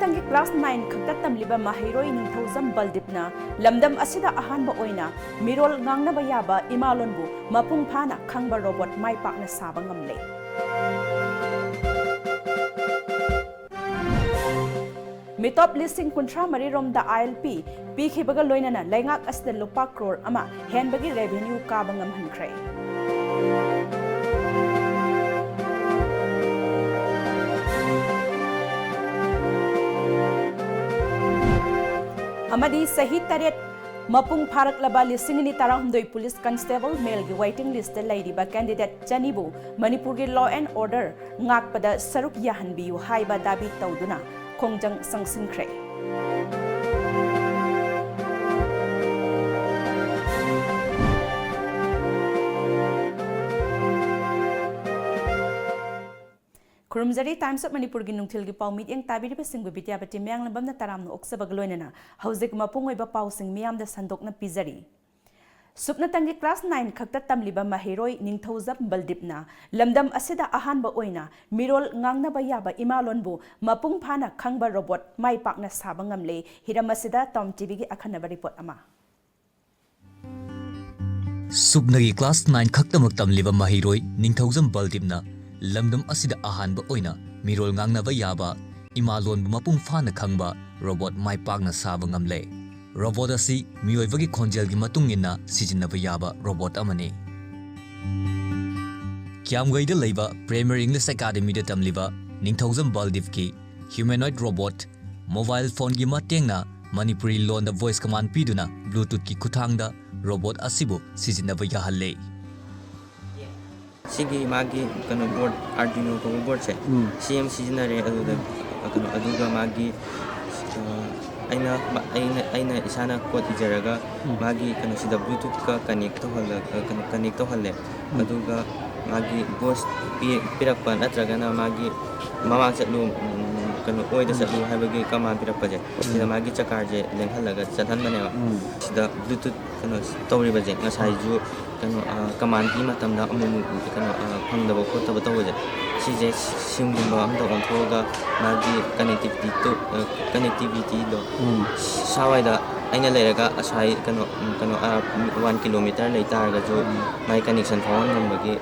Supnatangi class 9 khakta tamliba mahiroi ningthozam baldipna lamdam asida ahanba oina mirol ngangnaba yaba imalonbu mapung phana khangba robot mai pakna saba ngamle. Mitop listing kuntra mariromda ILP pikhibaga loinana laingak asda lupa crore ama henbagi revenue kabangam hankre. Amadi sahi taret mapung pharak laba lising ni tarahumdoi police constable male gi waiting list lady ba candidate Janibu Manipur gi law and order ngakpada saruk yahanbiu haiba dabi tawduna khongjang sangsinkhre. Kurumzari Times of Manipur gi nungthil gi pawmit yang tabiri ba singbu BIDYAPATI myang lambam na taram no oksabag loinana hauzik mapung oiba paw sing miyam da sandok na pizari. Supnatangi class 9 khakta tamliba mahiroi ningthozap baldipna lamdam asida ahanba oina mirol ngangnaba yaba imalonbu mapung phana khangba robot mai pakna saba ngamle hiram asida TOMTV gi akhanaba report ama. Supnagi class 9 khaktamak tamliba mahiroi ningthozam baldipna lamdam asida ahanba oina mirol ngangnaba yaba imalonbu mapung phana khangba robot mai pakna saba ngamle. Robot asi miyoibagi khonjel gi matung inna sijinaba yaba robot amani. Kiamgaida leiba Primary English Academy da tamliba ningthozam baldip ki humanoid robot mobile phone gi matengna Manipuri loan da voice command piduna Bluetooth ki kuthangda robot asibu sijinaba yahalle. Sigi magi kano board Arduino ko board se CM sijinare aduga magi aina isana code ijaraga magi kano sida Bluetooth ka connect to halle aduga magi voice pirakpa natragana magi mama chatlu kano oida chatlu habagi kama pirakpa je sida magi chakarje lenghalaga chathan manewa sida Bluetooth kano tawriba je ngasai ju kano command ki matamda amumu kano phangdaba khotaba tawje sije simgumba amda onthoga magi connectivity do sawaida aina leraga asai kano 1 kilometer lei targa jo mai connection phone nambagi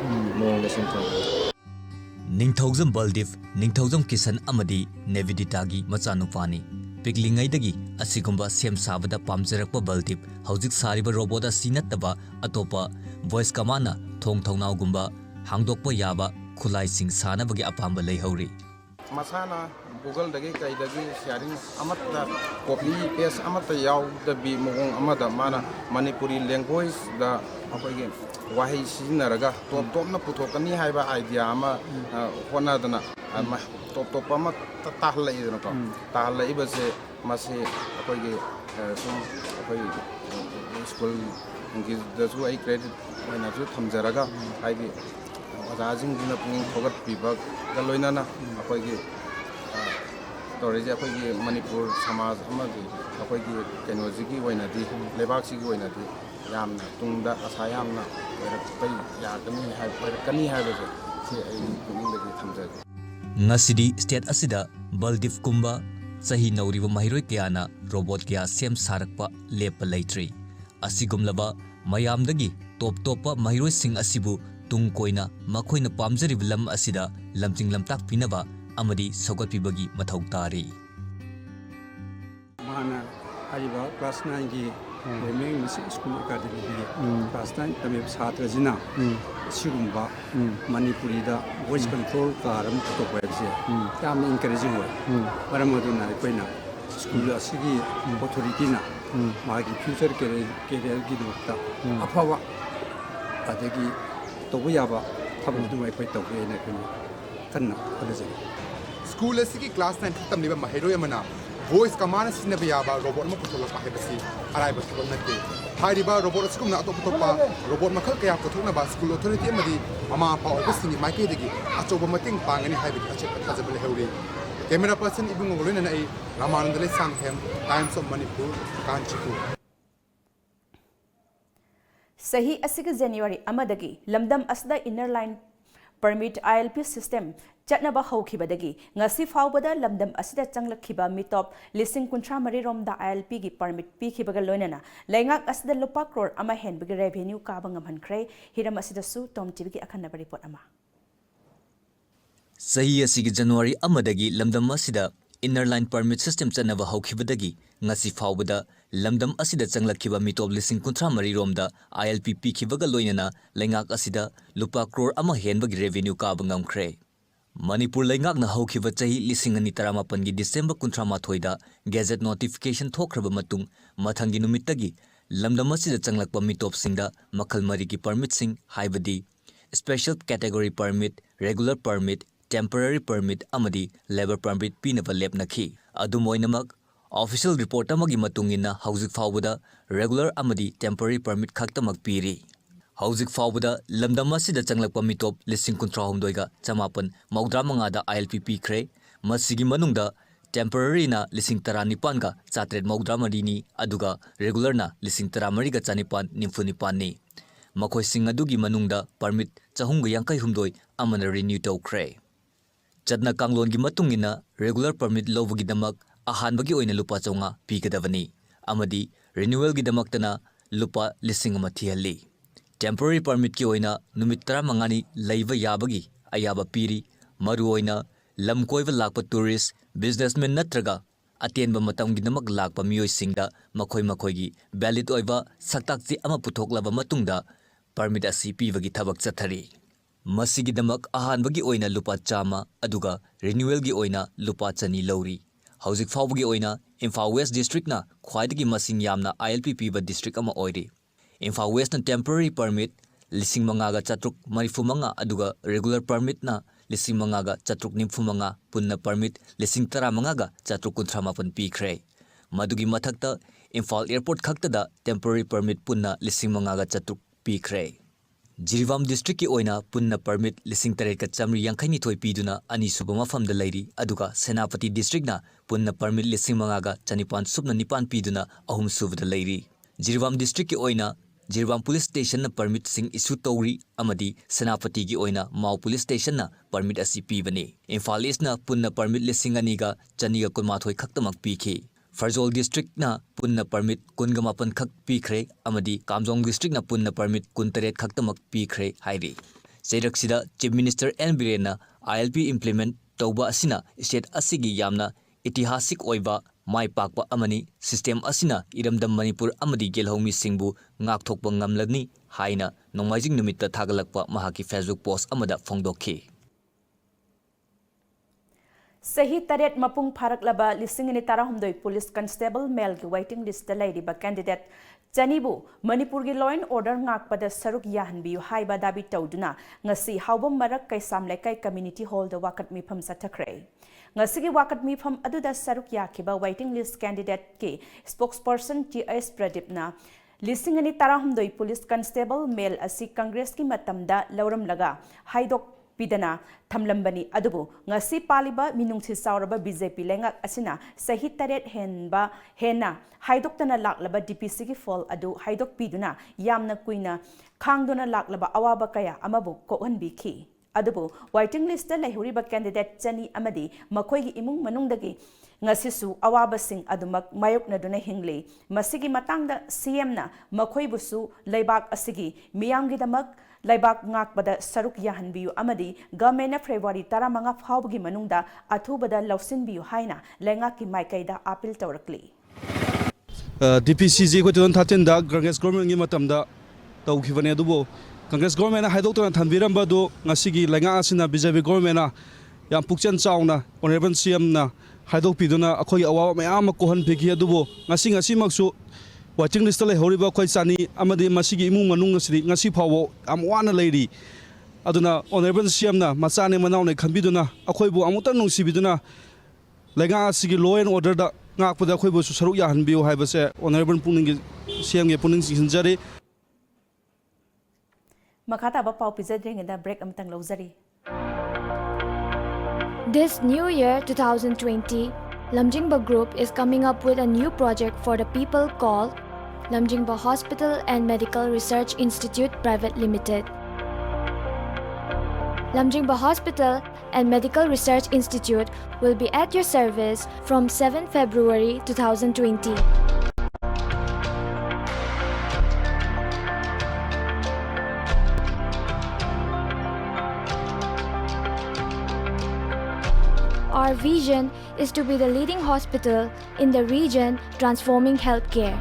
mong da simthong Ningthozam baldip ningthozam kisan amadi neviditagi machanupani piklingaidagi asigumba sem sabada pamjarakpa baldip haujik sariba robot asi nattaba atopa voice command thong thongnawgumba hangdokpa yaba khulai sing sanabagi apamba leihauri masana Google dagi kai dagi sharing amatta copy paste amatta yaw da bi mogong amada mana Manipuri language da akoige wahi sinaraga top na puthokani haiba idea ama hona dana ama top ama tahlai dana ko tahlai base mase akoige sum akoi school ngi da su ai credit na su thamjaraga haidi Rajing dina pung fogat pibak galoinana akoigi torije akoigi Manipur samaj amagi akoigi kenoji gi wainadi lebak si gi wainadi yamna tungda asa yamna pai yakani hai kani hai baje si ai pungdagi thamjage ngasidi state asida baldip kumba sahi nauriba mahiroi kyana robot kya sem sarakpa lepa leitri asigumlaba mayamdagi top mahiroi sing asibu tung koina makoina pamjariba lam asida lamjing lamtak pinaba amadi sogatpibagi mathau tari mana aiba class 9 gi remeng school academy gi class 9 tame chhatra jina sigumba Manipuri da voice control karam to webse tam encouraging way paramaduna koina school asigi authority na magi future career gi dokta afawa adegi Toyaba, Tabu, my point of view, and School is class 9 Tamliba Maheroyamana, voice command Sinabiaba, robot Makotola Pahebasi, arrival to Nate. Haiba, robot school, Topa, robot Makaka, Kotuna, school authority, Madi, Mama, Power, Destiny, my Kedigi, Achobomating, Pang, and Hybrid, Achapazable Hori. Camera person, even Molin and A, Raman, the Sanhem, Times of Manipur, Kanchiku. Sahi asiga January amadagi lamdam asda inner line permit ILP system chatnaba haukhibadagi ngasi faubada lamdam asida changlakhiba mitop lising kuntra mari romda ILP gi permit pikhibaga loinana laingak asida lupa crore ama henbagi revenue kabangam hankhre hiram asida su TOMTV gi akhanna report ama Sahi asigi January amadagi lamdam asida inner line permit system chanaba haukhibadagi ngasi faubada lamdam asida changlakhiba mitop lising kuntra mari romda ILP pikhibaga loinana laingak asida lupa crore ama henbagi revenue kabangam khre Manipur laingak na haukiba chahi lising ani taramapan gi December 13 da gazette notification thokraba matung mathangi numittagi lamdam asida changlakpa mitop singda makhal mari gi permit sing haibadi special category permit regular permit temporary permit amadi labor permit pinaba lepnakhi adumoinamak official report amagi matungina hauzik fawbada regular amadi temporary permit khaktamak piri Hauzik faubada lamdam asida changlakpa mitop lising kuntra humdoiga chamapan maudra mangada ILP kre masigi manungda temporary na lising taranipan ga chatret maudra marini aduga regular na lising taramari ga chanipan nimfunipan ni makoi sing adugi manungda permit chahumga yankai humdoi amana renew tawkre chatna kanglon gi matungina regular permit lobagi damak ahanbagi oina lupa chawnga pigadavani amadi renewal gi damaktana lupa lising ama thihalli Temporary permit ki oina numit 15 leiba yabagi ayaba piri maru oina lam koiba lakpa tourist businessmen natraga atenba matamgi namak lakpa mioi singda makhoi gi valid oiba saktakchi ama puthoklaba matungda permit asi pibagi thabak chathari masigi damak ahanbagi oina lupa chama aduga renewal gi oina lupa chani lauri hauzik fawbagi oina Imphal West district na khwaidagi masing yamna ILP piba district ama oiri Imphal West na temporary permit lising mangaga chatruk marifu manga aduga regular permit na lising mangaga chatruk nimfu manga punna permit lising tara mangaga chatruk kuntramapan pikre madugi mathakta Imphal airport khaktada temporary permit punna lising mangaga chatruk pikre Jiribam district ki oina punna permit lising tare ka chamri yangkhaini thoi piduna ani suba mafam da lairi aduga Senapati district na punna permit lising mangaga chanipan subna nipan piduna ahum suba da lairi Jiribam district ki oina Jiribam police station na permit sing issue tawri amadi Senapati gi oina Mau police station na permit asi pibani Imphal East na punna permit lising aniga chaniga kunmathoi khaktamak pikhi Farzol district na punna permit kungamapan khak pikre amadi Kamjong district na punna permit kuntaret khaktamak pikre hairi Seraksida Chief Minister N Biren na ILP implement tawba asina state asigi yamna itihasik oiba mai pakpa amani system asina iramdam Manipur amadi gelhomi singbu ngakthokpa ngamlani haina nongmaijing numitta thagalakpa mahaki Facebook post amada phongdokhi Sahi taret mapung pharaklaba lisingini tarahumdoi police constable male ki waiting list da laidiba candidate Chanibu Manipur gi law and order ngakpada saruk yahanbiyu haiba dabi tawduna ngasi haubam marak kaisam lekai community hall da wakat mifam sathakre Ngasigi wakat mifam aduda saruk yakhiba waiting list candidate ke spokesperson TS Pradip na lisingani tarahumdoi police constable male asi congress ki matamda lauram laga haidok pidana thamlambani adubu ngasi paliba minungsi sauraba BJP lengak asina sahi taret hena haidoktana laklaba DPC ki fall adu haidok piduna yamna kuina khangdona laklaba awaba kaya amabu kohanbikhi adubu waiting list da lahuriba candidate chani amadi makhoi gi imung manungdagi ngasisu awabasing adumak mayoknaduna hingli masigi matangda CM na makhoi busu leibak asigi miyamgi damak Laibak ngakbada saruk yahanbiyu amadi government na February 15 fawbagi manungda athubada lausinbiyu haina lengaki maikaida appeal tawrakli DPCG ko 2013 da Congress government ngi matamda tawkhibane adubo Congress government na haidok tona thanbiramba do ngasigi lenga asina BJP government na yam pukchen chauna honorable CM na haidok piduna akhoi awawa mayam ko han pheki adubo ngasi maksu Watching list le horiba khoi chani amadi masigi imung manung asri ngasi phawo amwana leiri aduna honorable CM na machane manaw ne khanbiduna akhoi bu amutan nungsibiduna lega asigi law and order da ngakpada khoi bu saruk ya hanbiu haibase honorable puning CM ge puning sinjari Makata ba pau pizadring da break amtang lozari This new year 2020 Lamjingba Group is coming up with a new project for the people called Lamjingba Hospital and Medical Research Institute Private Limited. Lamjingba Hospital and Medical Research Institute will be at your service from 7 February 2020. Our vision is to be the leading hospital in the region transforming healthcare.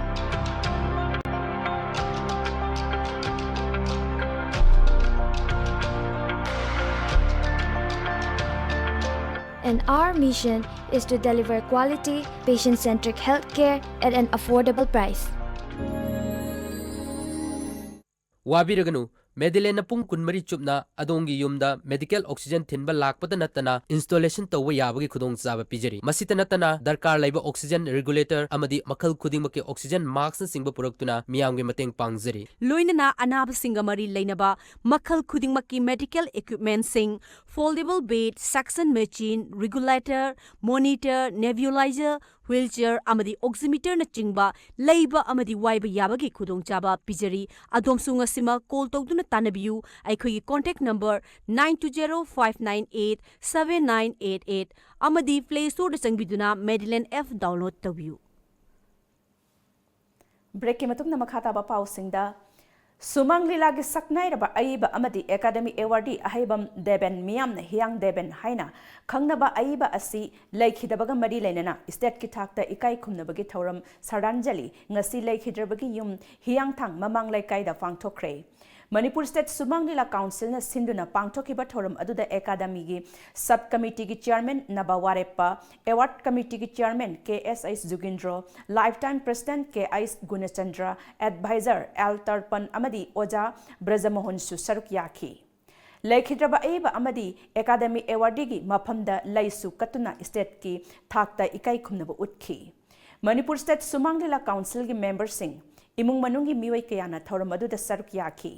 And our mission is to deliver quality, patient-centric healthcare at an affordable price. Wabiraganu Medilena pung kunmari chupna adongi yumda medical oxygen thinba lakpada natana installation tawwa yabagi khudong chaba pijari masita natana darkar laiba oxygen regulator amadi makhal khudingmaki oxygen mask na singba puraktuna miyamgi mateng pangjari loinana anaba singamari lainaba makhal khudingmaki medical equipment sing foldable bed suction machine regulator monitor nebulizer wheelchair amadi oximeter na chingba leiba amadi waiba yabagi khudong chaba pijari adomsunga sima call tawduna tanabiyu aikhogi contact number 9205987988 amadi play store da changbiduna Medillion F download tabiyu break ke matung na makhata ba pausingda Sumang lilagi saknay raba aiba amadi academy awardee ahibam deben miyam na hiyang deben haina khangnaba aiba asi laikhidabaga mari lainana state ki thakta ikai khumnabagi thoram saranjali ngasi laikhidrabagi yum hiyang thang mamang laikai da pangthokre Manipur State Sumang Lila Council na sinduna pangthokiba thoram aduda academy gi subcommittee gi chairman Nabawarepa award committee gi chairman KSIS Jugindro lifetime president KIS Gunachandra advisor L Tarpan amadi Oja Brajamohan su saruk yakhi Laikhidraba aiba amadi academy awardee gi maphamda laisu katuna state ki thakta ikai khumnaba utkhi Manipur State Sumang Lila Council gi member sing imung manungi miwai kayana thoram aduda saruk yakhi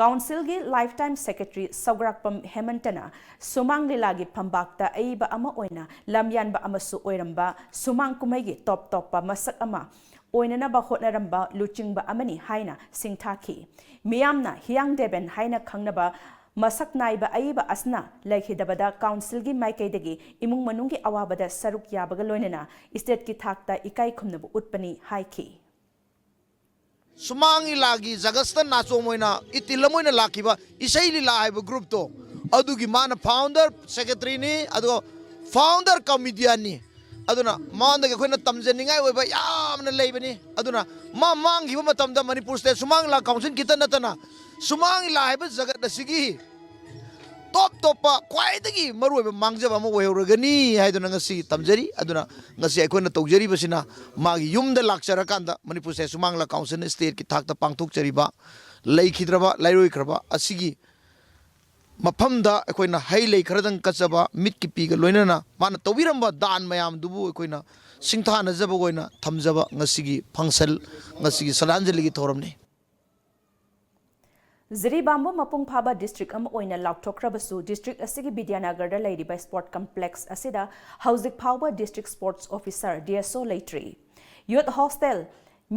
Council gi lifetime secretary Saugrakpam Hemantana Sumang Lilagi Pambakta aiba ama oina lamyanba amasu oiramba Sumang kumai gi top pa masak ama oinana ba hotnaramba luchingba amani haina singthaki miyamna hiyang deben haina khangnaba masak naiba aiba asna laikhidabada council gi maikaidagi imung manungi awabada saruk yabaga loinana state ki thakta ikai khumnabu utpani haiki Sumangi lagi Zagastan nasomoina itilamoina lakiba isai lila haiba group to adugi mana founder secretary ni adu founder comedian ni aduna manda ke khoina tamjaningai oiba yamna leibani aduna ma mangi ba matamda Manipur State Sumang la council kitana tana Sumang la haiba jagat dasigi top pa kwaidagi maruiba mangjaba ma oyoragani haiduna ngasi tamjari aduna ngasi aikoina tawjari basina magi yumda lakchara kanda Manipur State Sumang la council state ki thakta pangthok chariba laikhidraba lairoi khraba asigi maphamda aikoina hai lei khradang kachaba mit ki piga loinana mana tawiramba dan mayam dubu aikoina singthana jaba goina thamjaba ngasigi phangsal ngasigi salanjali gi thoramni Ziribambo Mapung Phaba district am oina lauktokrabasu district asigi Bidyanagar da lairiba sport complex asida Hauzik Phaba district sports officer DSO Laitri Youth hostel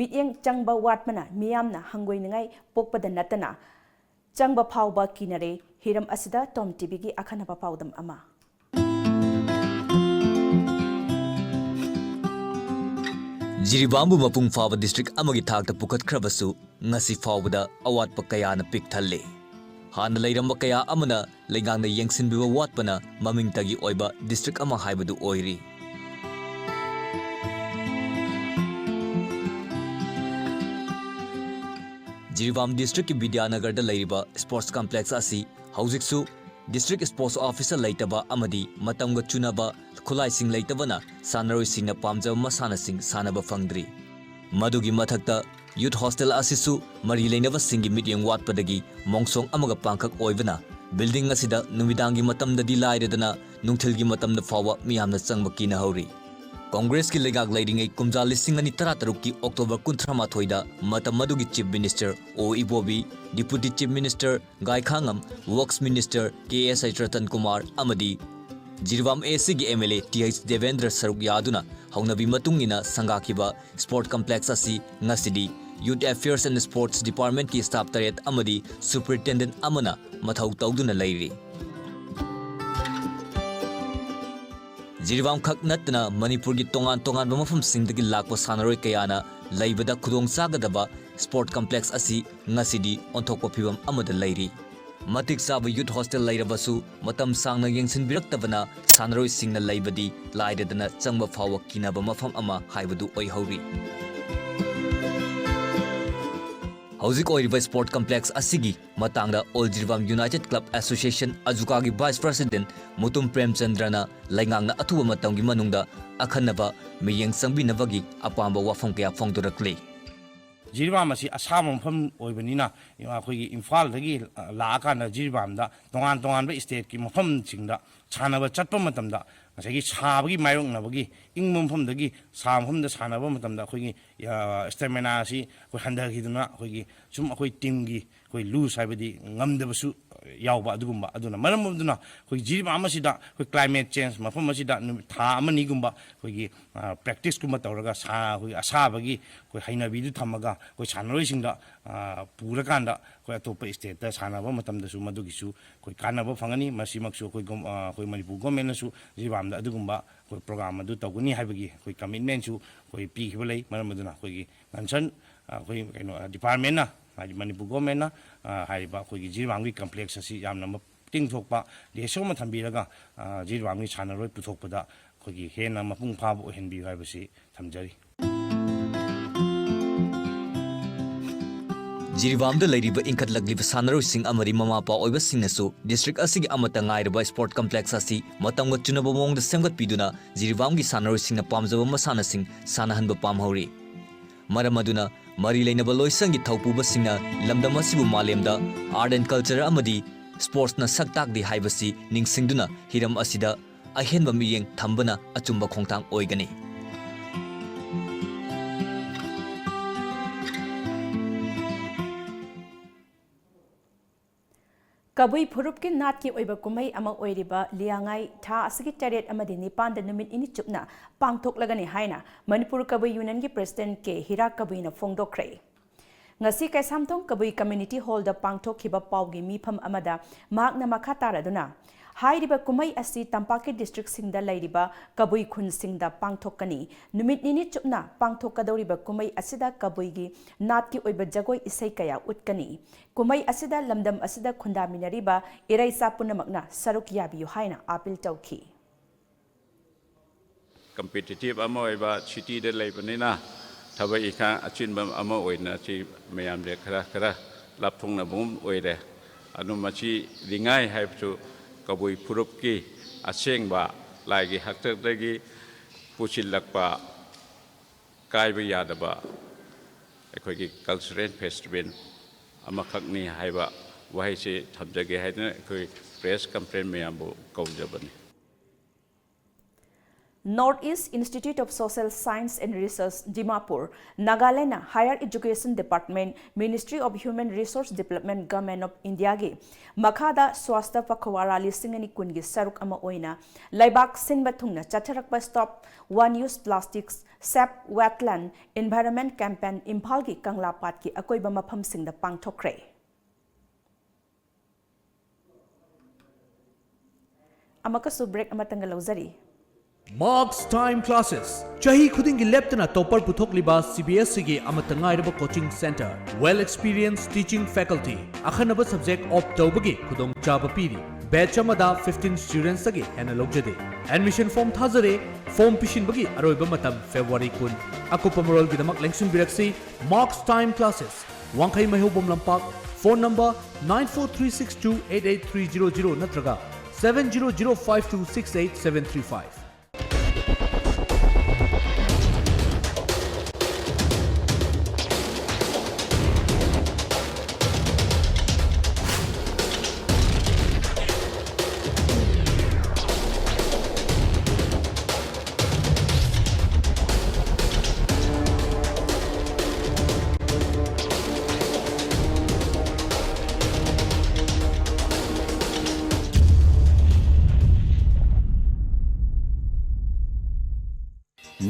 mityeng changba watmana miyamna hangoiningai pokpada natana changba phauba kinare hiram asida TOMTV gi akhanaba paudam ama Jiribambu Mapung Phaba district amagi thakta pukat khrabasu ngasi phawbada awatpa kaya na pik thalle hana leiramba kaya amana leingangna yengsinbiba watpana mamingtagi oiba district ama haibadu oiri Jiribam district ki Bidyanagar da leiriba sports complex asi haujiksu district sports officer leitaba amadi matamga chunaba khulai sing leitabana sanaroi singna pamjaba masana sing sanaba fangdri madugi mathakta youth hostel asisu mari leinaba singi mityeng watpadagi mongsong amaga pangkak oibana building asida numidangi matamdadi lairedana nungthilgi matamda fawa miyamna changba kina hauri Congress ki legak leidingai kumja lising ani tarataruk ki October 13 da matam madugi chief minister O Ibobi deputy chief minister Gai Khangam works minister KSI Ratan Kumar amadi Jirwam AC gi MLA TH Devendra Saruk Yaduna haunabi matungina sangakiba sport complex asi ngasidi Youth Affairs and Sports Department ki staff taret amadi superintendent amana mathau tawduna leiri Jiribam khak natna Manipur gi tongan tongan ba mafam singdagi lakpa sanaroi kayana laibada khudong sagadaba sport complex asi ngasidi onthokpa phibam amada lairi. Matik saba youth hostel lairabasu matam sangna yengsin biraktabana sanaroi singna laibadi laidadana changba fawa kinaba mafam ama haibadu oi hauri. Hauzik oiriba sport complex asigi matangda All Jiribam United Club Association Azuka gi Vice President Mutum Premchandrana laingangna athuba matamgi manungda akhanaba miyeng sangbinabagi apamba wafam kaya phongdorakle. Jiribam asi asam mafam oibanina akhoi Imphal dagi laakana Jiribam da tongan ba state ki mafam singda chanaba chatpa matamda ngasagi sabagi mayong nabagi ingmum pham dagi sampham da sanaba matamda akhoi stamina asi ko handagiduna akhoi sum akhoi team gi koi lose haibadi ngamdabasu yawba adugumba aduna maram aduna koi Jiribam asida koi climate change mafam asida tha amani gumba koi practice kuma tawraga sa koi asabagi koi hainabi du thamaga koi sanaroi singda pura kanda koi atopa state da sanaba matamda su madugisu koi kanaba phangani masimaksu koi koi Manipur government nasu Jiribam da adugumba koi program adu tawguni haibagi koi commitment su koi pi khibalai maram aduna koi concern koi department na Manipur government na haiba koi Jiribam gi complex asi yamna ting thokpa desoma thambiraga Jiribam gi sanaroi puthokpada koi hena mapung phaba ohenbi haibasi thamjari. Jiribam da lairiba inkat lagliba sanaroi sing amari mamapa oiba singnasu district asigi amata ngairiba sport complex asi matamga chunaba mongda semgat piduna Jiribam gi sanaroi singna pamjaba masana sing sanahanba pamhauri. Maramaduna Mari Lainaba Loisangi Taupuba Singna Lamdam asibu malemda art and culture amadi sports na saktak di haibasi ningsingduna hiram asida ahenba miyeng thambana achumba khongtang oigani. Kabui Purup ki nat ki oiba kumai ama oiriba liangai tha asigi taret amadi nipan da numit ini chupna pangthok lagani haina Manipur Kabui Union ki President ke Hira Kabui na phongdokre. Ngasi kai samthong Kabui Community Hall da pangthok hiba pawgi mifam amada mak na makha taraduna hairiba kumai asi Tampaki district singda lairiba Kabui khun singda pangthokani numit nini chupna pangthokadoriba kumai asida Kabui gi nat ki oiba jagoi isai kaya utkani kumai asida lamdam asida khunda minariba irai sapunamakna saruk yabiyu haina apil tawki. Competitive ama oiba city de leibanina thaba ika achinbam ama oina chi mayam de khara lapthongna bum oire anu machi ringai haibchu Kabui Purup ki asengba laigi haktadagi puchilakpa kaiba yadaba akhoi cultural festival amakhakni haiba wahaise thamjage haidna akhoi press conference mayambu kaujabani. Northeast Institute of Social Science and Research, Dimapur, Nagaland Higher Education Department, Ministry of Human Resource Development, Government of India ge Makhada Swasta Pakhawara Lisingani Kungi Saruk Ama Oina, Laibak Sin Bathungna, Chacharakpa Stop One Use Plastics, SAP Wetland Environment Campaign, Imphalgi Kangla Patki, Akoiba Mapam Sing the Pangtokre. Amakasu break Amatangalozari. Marks Time Classes Chahi Khudingi Leptana Topar Puthokliba CBSE gi Amatangairaba Coaching Center Well Experienced Teaching Faculty Akhanaba Subject of Tawbagi Khudong Chaba Piri Batch amada 15 students agi hena logjade Admission form thazare form pishin bagi aroiba matam February 10 Akupamarol gidamak lengsun biraksi Marks Time Classes Wangkai Mahobom Lampak Phone number 9436288300 natraga 7005268735.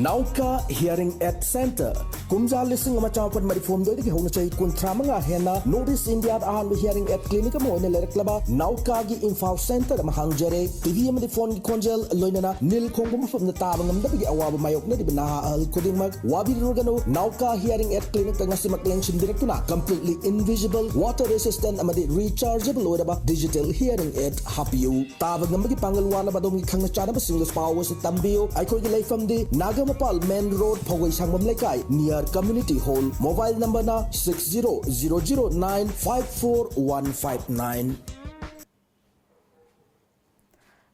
Nauka Hearing Aid Center, ꯀꯨꯝꯖꯥ ꯂꯤꯁꯤꯡ ꯑꯃ ꯆꯃꯥꯄꯟ ꯃꯔꯤꯐꯨꯍꯨꯝꯗꯣꯏꯗꯒꯤ ꯍꯧꯅ ꯆꯍꯤ 35 ꯍꯦꯟꯅ north east ꯏꯟꯗꯤꯌꯥꯗ ꯑꯍꯥꯟꯕ hearing ꯑꯦꯗ ꯀ꯭ꯂꯤꯅꯤꯛ ꯑꯃ ꯑꯣꯏꯅ ꯂꯩꯔꯛꯂꯕ ꯅꯥꯎꯀꯥꯒꯤ ꯏꯝꯐꯥꯜ ꯁꯦꯟꯇꯔ ꯑꯃ ꯍꯥꯡꯖꯔꯦ ꯇꯤꯚꯤ ꯑꯃꯗꯤ ꯐꯣꯟꯒꯤ ꯈꯣꯟꯖꯦꯜ ꯂꯣꯏꯅꯅ ꯅꯤꯜ ꯈꯣꯡꯕ ꯃꯐꯝꯗ ꯇꯥꯕ ꯉꯝꯗꯕꯒꯤ ꯑꯋꯥꯕ ꯃꯥꯌꯣꯛꯅꯔꯤꯕ ꯅꯍꯥ ꯑꯍꯜ ꯈꯨꯗꯤꯡꯃꯛ ꯋꯥꯕꯤꯔꯨꯔꯒꯅꯨ ꯅꯥꯎꯀꯥ ꯍꯤꯌꯔꯤꯡ ꯑꯦꯗ ꯀ꯭ꯂꯤꯅꯤꯛꯇ ꯉꯁꯤꯃꯛ ꯂꯦꯡꯁꯤꯟꯕꯤꯔꯛꯇꯨꯅ ꯀꯝꯄ꯭ꯂꯤꯠꯂꯤ ꯏꯟꯚꯤꯖꯤꯕꯜ ꯋꯥꯇꯔ ꯔꯦꯁꯤꯁꯇꯦꯟट ꯑꯃꯗꯤ ꯔꯤꯆꯥꯔꯖꯦꯕल ꯑꯣꯏꯔꯕ ꯗꯤꯖꯤꯇꯦꯜ ꯍꯤꯌꯔꯤꯡ ꯑꯦꯗ ꯍꯥꯞꯄꯤꯌꯨ ꯇꯥꯕ ꯉꯝꯕꯒꯤ ꯄꯥꯡꯒꯜ ꯋꯥꯠꯂꯕ ꯑꯗꯣꯝꯒꯤ ꯈꯪꯅ ꯆꯥꯅꯕꯁꯤꯡꯗ ꯄꯥꯎ ꯑꯁꯤ ꯇꯝꯕꯤꯌꯨ ꯑꯩꯈꯣꯏꯒꯤ ꯂꯩꯐꯝꯗꯤ ꯅꯥꯒꯃꯄꯥꯜ ꯃꯦꯟ ꯔꯣड ꯐꯧꯒꯩ ꯁꯪꯕꯝ ꯂꯩꯀꯥꯏ near community hall mobile number ना 6000954159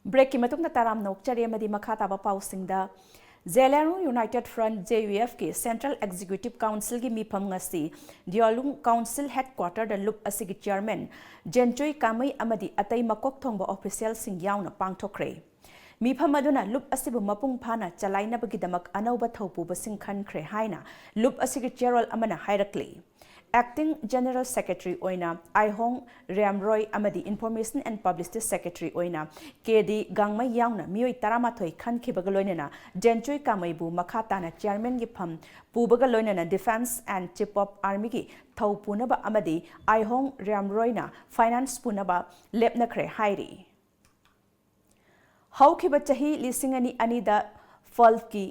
ब्रेक की मतुंग ताराम नोकचरी अमदी मखा ताबा पाउसिंगदा जेलेरू यूनाइटेड फ्रंट JUF के सेंट्रल एग्जीक्यूटिव काउंसिल की मीफम ngasi दियोलुंग काउंसिल हेडक्वार्टर द लुप असिगी चेयरमैन जेंचोई कामई अमदी अतई मकोक थोंबा ऑफिशियल सिंग यावना पांगथोखरे मीफम अदुना लुप असिबु मपुंग फाना चलाइनबगिदमक अनौबा थौपुबसिंग खनख्रे हाइना लुप असिगी चेयरल अमना हाइरक्ली एक्टिंग जनरल सेक्रेटरी ओइना आइहोंग रेमरॉय अमदी इंफॉर्मेशन एंड पब्लिसिटी सेक्रेटरी ओइना केडी गांगमै यावना मियोई तरामाथोई खनखिबगा लोइनना जेंचोई कामैबु मखा ताना चेयरमैन गी फम पुबगा लोइनना defence and chief of army की थौ पुनबा अमदी आइहोंग रेमरॉयना फाइनेंस पुनबा लेपनख्रे हाइरी हौखिबा चही लिसिंग अनि अनिदा फल्फ की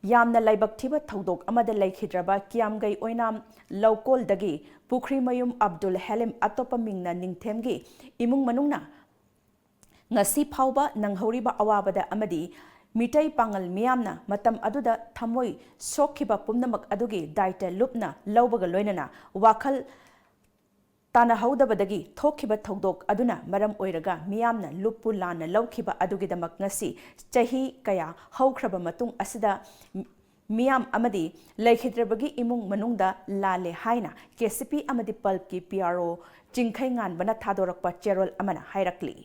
यामना लाइबक थिबा थौदोक अमदा लैखिद्रबा कियामगै ओइनाम लौकोलदगी Pukhri मयुम Abdul haleem अतोपा मिंगना निंगथेमगी इमुंग मनुंगना ngasi phauba nanghoriba awabada amadi mitai pangal miyamna matam aduda thamoi sokhiba pumnamak adugi daita lupna lawbaga loinana wakhal ताना हौदबदगी थोखिबा थौदोक अदुना मरम ओइरगा मियामना लुप्पु लाना लौखिबा अदुगिदमक ngasi चाही कया हौख्रबा मतुंग असिदा मियाम अमदी लैखिद्रबगी इमुंग मनुंगदा लाले हाइना केसीपी अमदी पल्प की PRO चिंखै nganbana थादोरकपा चेरोल अमना हाइरक्ली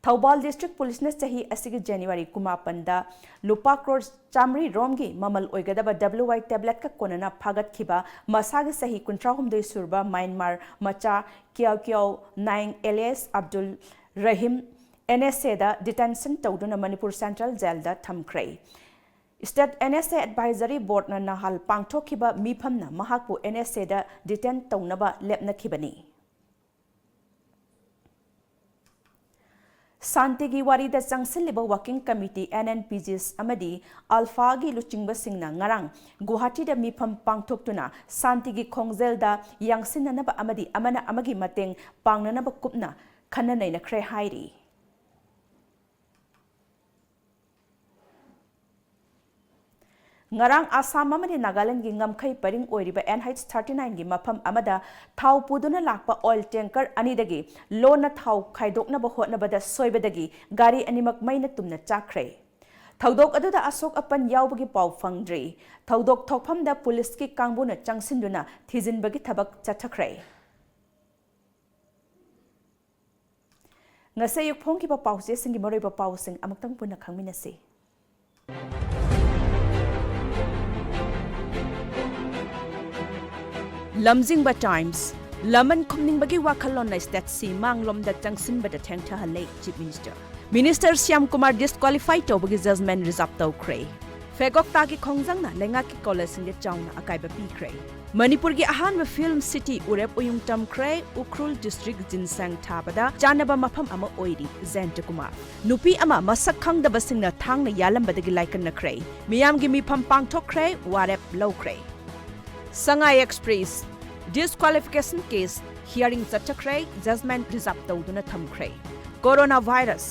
थौबाल डिस्ट्रिक्ट पुलिस ने चाही असिगी जनवरी कुमापंदा लुपा करोड़ चामरी रोमगी ममल ओइगदबा WY टेबलेट का कोनना फागतखिबा मसागे सही 19 सुरबा म्यांमार मचा Kyaw Naing alias Abdul Rahim NSA दा डिटेंशन तौदुना मणिपुर सेंट्रल जेल दा थमख्रे स्टेट NSA एडवाइजरी बोर्ड ना नहाल पांगथोखिबा मीफमना महाकपु NSA दा डिटेन तौनबा लेपनखिबनी शांतिगी वारीदा चंगसिलिबा वर्किंग कमिटी NNPGs अमदी अल्फागी लुचिंगबसिंगना ngarang गुवाहाटी दा मीफम पांगथोक्तुना शांतिगी खोंगजेलदा यांगसिननबा अमदी अमना अमगी मतेंग पांगननबा कुपना खननैनख्रे हाइरी ngarang Assam amadi Nagaland gi ngamkhai paring oiriba NH39 gi mafam amada thau puduna lakpa oil tanker ani dagi lona thau khaidokna ba hotna bada soibadagi gari animak maina tumna chakre thaudok aduda asok apan yawbagi pau fangdri thaudok thokpham da police ki kangbuna changsinduna thijinbagi thabak chathakre ngasay yuk phongki ba pause singi moroi ba pausing amaktang puna khangminasi lamjingba times laman khumningbagi wakhalon na state si manglom da changsin bada thengtha halai chief minister Syam Kumar disqualified tobagi judgment reserve tau kre fegok ta ki khongjang na lenga ki college sing de chauna akai ba pi kre manipur gi ahan film city urep uyung tam kre ukrul district jinsang thabada chanaba mafam ama oiri zent kumar nupi ama masak khang da basing na thang na yalam badagi laikan na kre miyam gi mi pham pang thok kre warep low kre Sangai Express disqualification case hearing chachakre judgment reserve tawduna thamkre coronavirus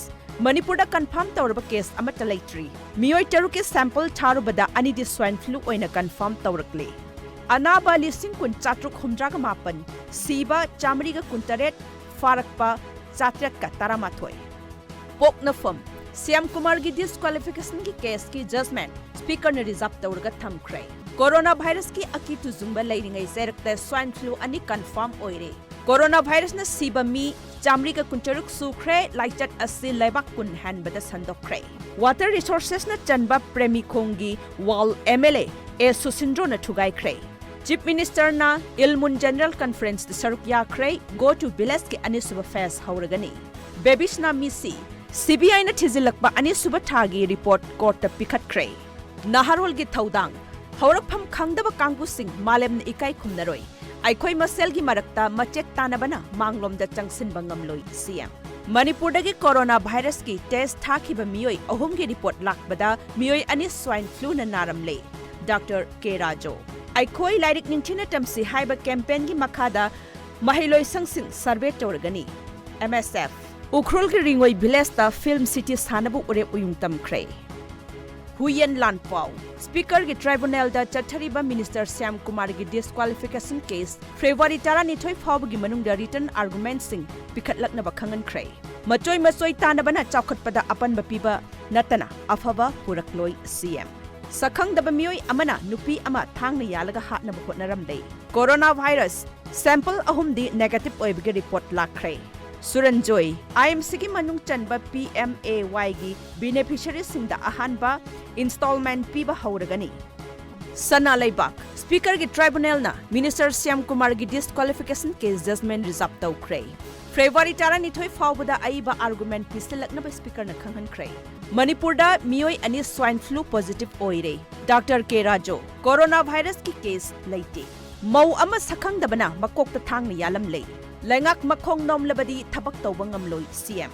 Manipur da confirm tawraba case amata laitri miyoi taruki sample tharubada ani di swine flu oina confirm tawrakle anaba lising kun chatruk humdraga mapan siba chamriga kuntaret farakpa chatrat ka taramathoi poknafam Syam Kumar gi disqualification ki case ki judgment speaker ne reserve tawraga thamkre corona virus की अकीतु Zumba लैरिंगै जेरक्ता swine flu अनि confirm ओइरे corona virus न सिबा मी चामरी का कुंचरुक सुख्रे लाइचट असि लेबाक कुन हनबदा संदोख्रे water resources न चनबा प्रेमी खोंगी वाल MLA ए सुसिंद्रो न ठुगाइख्रे चीफ मिनिस्टर ना इलमुन जनरल कॉन्फ्रेंस द सरुक याख्रे गो टू विलेज के अनिसुब फेस हौरगनी बेबिस ना मिसी CBI न थिजिलकबा अनिसुब थागी रिपोर्ट कोर्ट पिखतख्रे naharolgi thaudang hawrakpham khangdaba kangpusing malemna ikai khumnaroi aikhoi maselgi marakta machek tanabana manglomda changsinba ngamloi CM Manipurdagi corona virus ki test thakiba miyoi ahumgi report lakbada miyoi ani swine flu na naramle Dr. K. Rajo aikhoi lairik ninthina tamsi haiba campaign gi makhada mahiloi sangsing survey torgani MSF Ukhrul gi ringoi village ta film city sanabu ure uyung tamkhre Huyen Lanpao Speaker gi tribunal da chathariba Minister Syam Kumar gi disqualification case February 12 fawb gi manung da written argument sing pikhatlakna ba khangan khrei machoi masoi tanabana chawkhatpada apan ba piba natana afaba purakloi CM Sakhang da ba mioi amana nupi ama thangna yalaga hatna ba khotnaram dei coronavirus sample ahum di negative oibgi report lakhre Suranjoy IMC gi manung chanba PMAY gi beneficiary singda ahanba installment piba hauragani Sana Laibak Speaker gi tribunal na Minister Syam Kumar gi disqualification case judgment reserve tawkre February 12 fawbada aiba argument pisilakna ba speaker na khanghan kre Manipur da mioi ani swine flu positive oire Dr. K. Rajo coronavirus ki case leite mau ama sakhang dabana makok ta thang na yalam lei Lengak makhong nom labadi thabak tawba ngamloi CM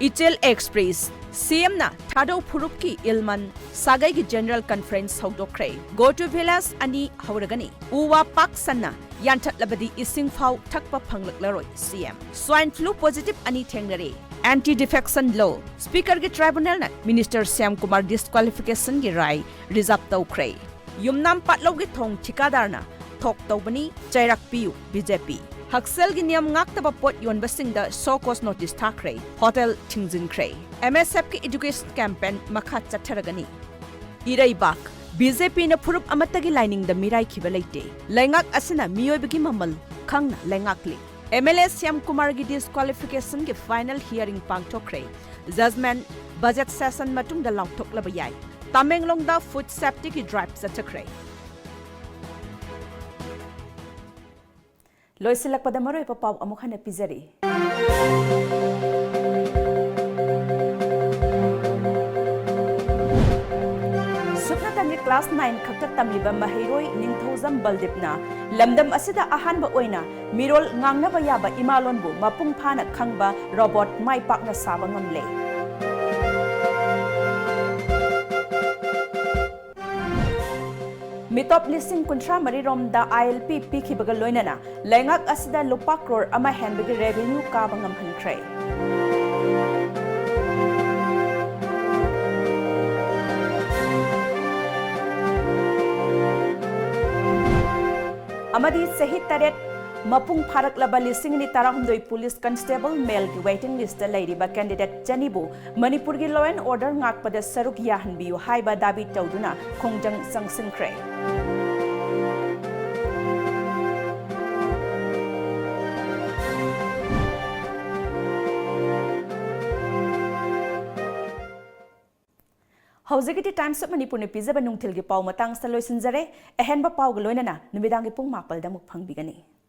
Ichel Express CM na thado phurup ki ilman sagai gi general conference hawdokre go to villas ani hawragani uwa pak sanna yanthat labadi ising phau thakpa phanglaklaroi CM swine flu positive ani thengnare anti defection law speaker gi tribunal na Minister Syam Kumar disqualification gi rai reserve tawkre yumnam patlaw gi thong thikadar na thok tawbani chairak piu BJP Haksel gi niyam ngaktaba pot yonbasingda so cause notice thakre hotel thingjinkre MSF ki education campaign makha chatharagani Iraibak BJP na phurup amatagi lining da mirai khibalaite laingak asina miyoibagi mamal khangna laingakli MLA Syam Kumar gi disqualification ki final hearing pangthokre judgment budget session matung da lauthoklaba yai Tamenglong da food safety ki drive chathakre Loisilak pada maroy papaw amukhan na pizari. Sukna tangi class 9 khakta tamliba mahiroy ningthozam baldipna lamdam asida ahan ba oina mirol ngangna ba yaba imalon bu mapung phana khangba robot mai pakna saba ngamle. Mitop lising kuntra marirom da ILP piki baga loinana lengak asida lupa crore ama henbagi revenue ka bangam hankre Amadi sahit taret mapung pharak laba lising ni tarahumdoi police constable male ki waiting list lady ba candidate Janibu Manipur gi law and order ngak pada saruk yahan biu haiba dabi tawduna khongjang sangsingkre Hauzagiti Times of Manipur ne pizza banung thilgi pau matang sa loisinjare ahenba pau ga loinana numidang gi pung mapal da muk phangbigani